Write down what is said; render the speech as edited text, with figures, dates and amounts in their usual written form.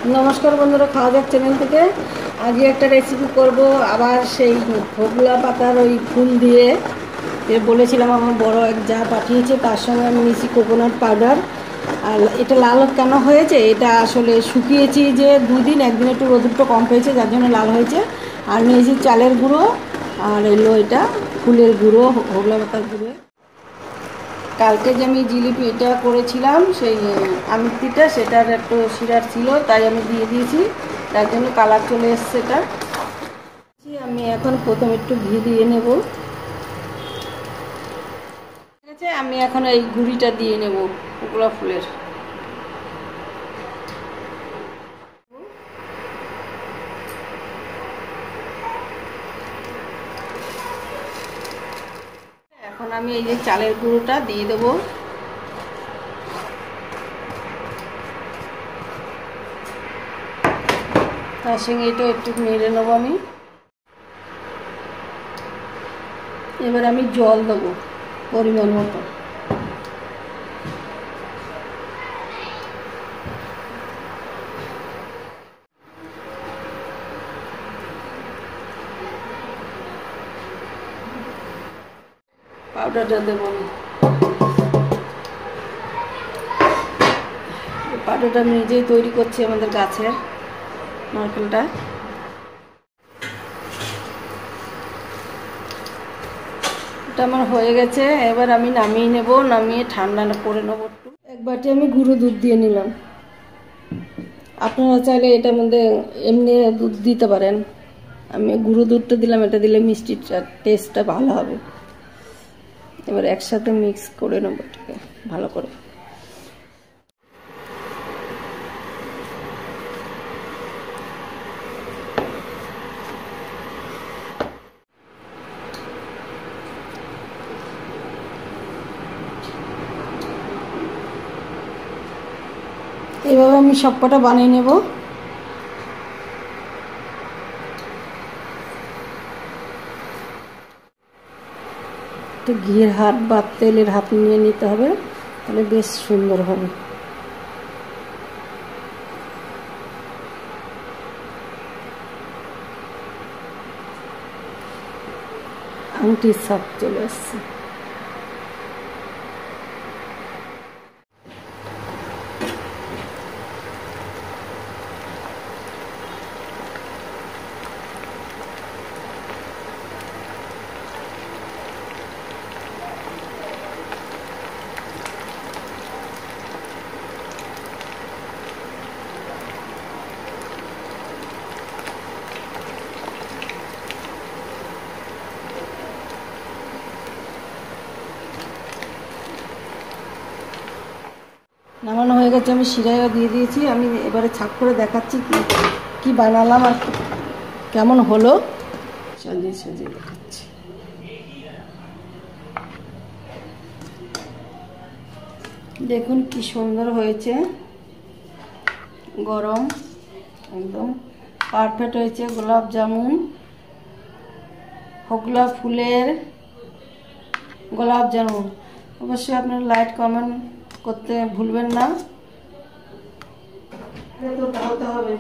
नमस्कार बंधुरा खाওয়া যাক চ্যানেল থেকে आज একটা রেসিপি করব আবার সেই হোগলা পাতার ওই ফুল দিয়ে যে বলেছিলাম আমার বড় এক যা পাঠিয়েছে তার সঙ্গে আমি মিশি কোকোনাট পাউডার আর এটা লাল কেন হয়েছে এটা আসলে শুকিয়েছি যে দুদিন একদিন একটু রোদটা কম পেয়েছে যার জন্য লাল হয়েছে আর নিয়েছি চালের গুঁড়ো আর এলো এটা ফুলের গুঁড়ো হোগলা পাতার গুঁড়ো কালকে যে আমি জিলিপি এটা করেছিলাম সেই আমিত্তিটা সেটার একটু শিরার ছিল তাই আমি দিয়ে দিয়েছি তার জন্য কালার চলে এসছে এটা আমি এখন প্রথম একটু ঘি দিয়ে নেব ঠিক আছে আমি এখন এই গুঁড়িটা দিয়ে নেব ওগুলো ফুলের এখন আমি এই যে চালের গুঁড়োটা দিয়ে দেবো তার সঙ্গে এটা একটু নেড়ে নেবো আমি এবার আমি জল দেবো পরিমাণ মতো পাউডারটা দেবো আমি পাউডারটা আমি নিজেই তৈরি করছি আমাদের গাছের নারকেলটা এটা আমার হয়ে গেছে এবার আমি নামিয়ে নেব নামিয়ে ঠান্ডা করে নেব একটু এক বাটি আমি গুঁড়ো দুধ দিয়ে নিলাম আপনারা চাইলে এটার মধ্যে এমনি দুধ দিতে পারেন আমি গুঁড়ো দুধটা দিলাম এটা দিলে মিষ্টিটা টেস্টটা ভালো হবে এবার একসাথে মিক্স করে নেব এটাকে ভালো করে এইভাবে আমি সবকটা বানিয়ে নেব একটু ঘির হাত বা তেলের হাত নিয়ে নিতে হবে তাহলে বেশ সুন্দর হবে আংটির সাপ চলে আসছে নামানো হয়ে গেছে আমি শিরায়ও দিয়ে দিয়েছি আমি এবারে ছাক করে দেখাচ্ছি কি বানালাম আর কেমন হলো সাজিয়ে সাজিয়ে দেখাচ্ছি দেখুন কি সুন্দর হয়েছে গরম একদম পারফেক্ট হয়েছে গোলাপ জামুন হোগলা ফুলের গোলাপ জামুন অবশ্যই আপনারা লাইক কমেন্ট করতে ভুলবেন না। এটা তো হবে।